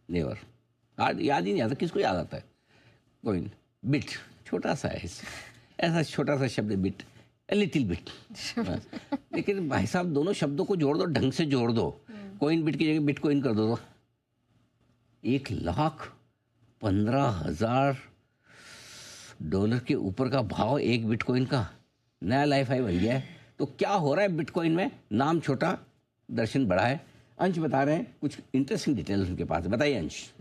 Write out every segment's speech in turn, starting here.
Never. याद ही नहीं आता, किसको याद आता है कॉइन? बिट छोटा सा है, ऐसा छोटा सा शब्द है बिट, लिटिल बिट। लेकिन भाई साहब दोनों शब्दों को जोड़ दो, ढंग से जोड़ दो, कॉइन बिट की जगह बिटकॉइन कर दो तो 1,15,000 के ऊपर का भाव एक बिटकॉइन का। नया लाइफ हाई बन गया है। तो क्या हो रहा है बिटकॉइन में? नाम छोटा, दर्शन बड़ा है। अंश बता रहे हैं, कुछ इंटरेस्टिंग डिटेल्स उनके पास है, बताइए अंश।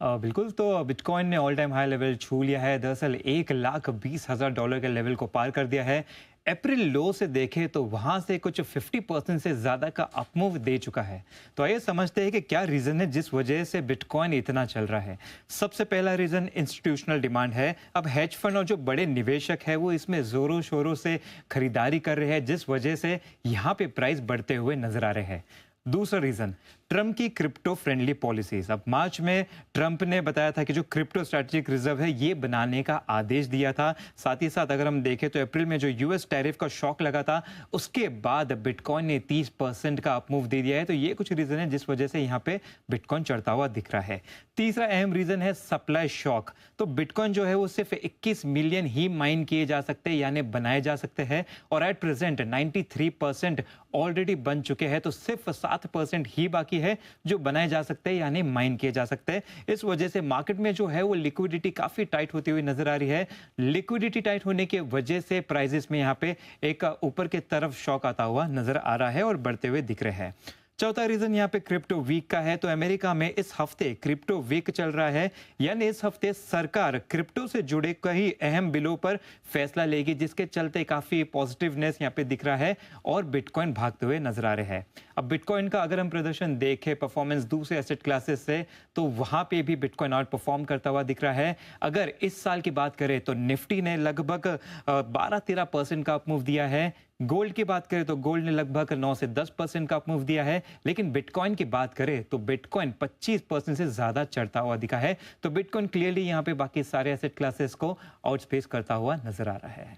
बिल्कुल, तो बिटकॉइन ने ऑल टाइम हाई लेवल छू लिया है। दरअसल $1,20,000 के लेवल को पार कर दिया है। अप्रैल लो से देखें तो वहां से कुछ 50% से ज्यादा का अपमूव दे चुका है। तो आइए समझते हैं कि क्या रीजन है जिस वजह से बिटकॉइन इतना चल रहा है। सबसे पहला रीजन इंस्टीट्यूशनल डिमांड है। अब हेज फंड और जो बड़े निवेशक है वो इसमें जोरों शोरों से खरीदारी कर रहे हैं, जिस वजह से यहाँ पे प्राइस बढ़ते हुए नजर आ रहे हैं। दूसरा रीजन ट्रम्प की क्रिप्टो फ्रेंडली पॉलिसीज। अब मार्च में ट्रम्प ने बताया था कि जो क्रिप्टो स्ट्रेटेजिक रिजर्व है ये बनाने का आदेश दिया था। साथ ही साथ अगर हम देखें तो अप्रैल में जो यूएस टैरिफ का शॉक लगा था उसके बाद बिटकॉइन ने 30% का अपमूव दे दिया है। तो ये कुछ रीजन है जिस वजह से यहाँ पे बिटकॉइन चढ़ता हुआ दिख रहा है। तीसरा अहम रीजन है सप्लाई शॉक। तो बिटकॉइन जो है वो सिर्फ 21 मिलियन ही माइन किए जा सकते हैं, यानी बनाए जा सकते हैं, और एट प्रेजेंट 93% ऑलरेडी बन चुके हैं। तो सिर्फ 7% ही बाकी है जो बनाए जा सकते हैं, यानी माइन किए जा सकते हैं। इस वजह से मार्केट में जो है वो लिक्विडिटी काफी टाइट होती हुई नजर आ रही है। लिक्विडिटी टाइट होने की वजह से प्राइसेस में यहाँ पे एक ऊपर की तरफ शॉक आता हुआ नजर आ रहा है और बढ़ते हुए दिख रहे हैं। चौथा रीजन यहाँ पे क्रिप्टो वीक का है। तो अमेरिका में इस हफ्ते क्रिप्टो वीक चल रहा है, यानी इस हफ्ते सरकार क्रिप्टो से जुड़े कई अहम बिलों पर फैसला लेगी, जिसके चलते काफी पॉजिटिवनेस यहाँ पे दिख रहा है और बिटकॉइन भागते हुए नजर आ रहे हैं। अब बिटकॉइन का अगर हम प्रदर्शन देखें, परफॉर्मेंस दूसरे एसेट क्लासेस से, तो वहां पे भी बिटकॉइन आउट परफॉर्म करता हुआ दिख रहा है। अगर इस साल की बात करें तो निफ्टी ने लगभग 12-13% का अपमूव दिया है। गोल्ड की बात करें तो गोल्ड ने लगभग 9 से 10% का अपमूव दिया है। लेकिन बिटकॉइन की बात करें तो बिटकॉइन 25% से ज्यादा चढ़ता हुआ दिखा है। तो बिटकॉइन क्लियरली यहाँ पे बाकी सारे एसेट क्लासेस को आउटस्पेस करता हुआ नजर आ रहा है।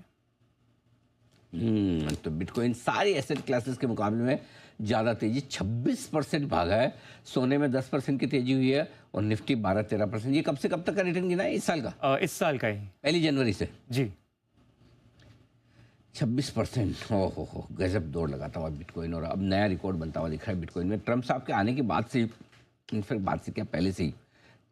तो बिटकॉइन सारी एसेट क्लासेस के मुकाबले में ज़्यादा तेजी, 26% भागा है। सोने में 10% की तेजी हुई है और निफ्टी 12-13%। ये कब से कब तक का रिटर्न गिना है? इस साल का? इस साल का ही 1 जनवरी से जी 26%। हो गजब दौड़ लगाता हुआ बिटकॉइन, और अब नया रिकॉर्ड बनता हुआ दिख रहा है बिटकॉइन में। ट्रम्प साहब के आने के बाद से, इनफैक्ट बाद से क्या पहले से ही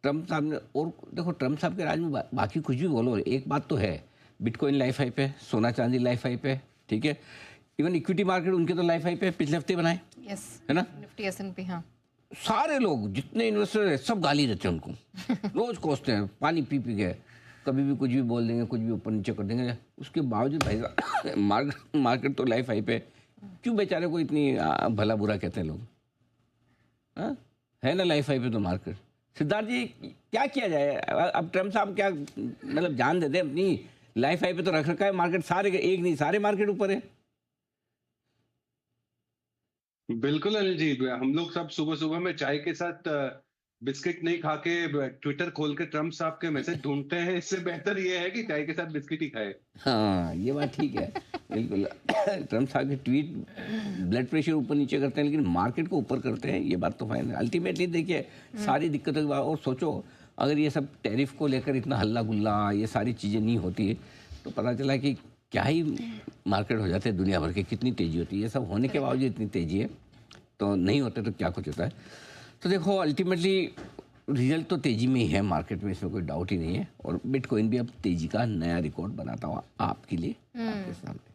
ट्रम्प साहब ने, और देखो ट्रम्प साहब के राज में बाकी कुछ भी बोलो, एक बात तो है, बिटकॉइन लाइफ हाई पे, सोना चांदी लाइफ हाई पे, ठीक है। इवन इक्विटी मार्केट उनके तो लाइफ हाई पे पिछले हफ्ते बनाए, है ना? निफ्टी S&P, हाँ। सारे सारे लोग जितने इन्वेस्टर है सब गाली देते हैं उनको, रोज कोसते हैं, पानी पी पी के, कभी भी कुछ भी बोल देंगे, कुछ भी ऊपर नीचे कर देंगे। उसके बावजूद भाई मार्केट तो लाइफ हाई पे। क्यों बेचारे को इतनी भला बुरा कहते हैं लोग? है ना लाइफ हाई पे तो मार्केट। सिद्धार्थ जी क्या किया जाए? अब ट्रम्प साहब क्या मतलब जान दे दे अपनी? लाइफ हाई पे तो रख रखा है मार्केट, सारे, एक नहीं सारे मार्केट ऊपर है। बिल्कुल अनिल जी, हम लोग सब सुबह सुबह में चाय के साथ बिस्किट नहीं खा के ट्विटर खोल के ट्रम्प साहब के मैसेज ढूंढते हैं। इससे बेहतर ये है कि चाय के साथ बिस्किट ही खाए। हाँ ये बात ठीक है, बिल्कुल। ट्रम्प साहब के ट्वीट ब्लड प्रेशर ऊपर नीचे करते हैं, लेकिन मार्केट को ऊपर करते हैं, ये बात तो फाइन है। अल्टीमेटली देखिए सारी दिक्कतों के बाद, और सोचो अगर ये सब टैरिफ को लेकर इतना हल्ला गुल्ला, ये सारी चीज़ें नहीं होती तो पता चला कि क्या ही मार्केट हो जाते हैं दुनिया भर के, कितनी तेज़ी होती है। ये सब होने के बावजूद इतनी तेज़ी है, तो नहीं होते तो क्या कुछ होता है। तो देखो अल्टीमेटली रिजल्ट तो तेज़ी में ही है मार्केट में, इसमें कोई डाउट ही नहीं है। और बिटकॉइन भी अब तेज़ी का नया रिकॉर्ड बनाता हुआ आपके लिए, आपके सामने।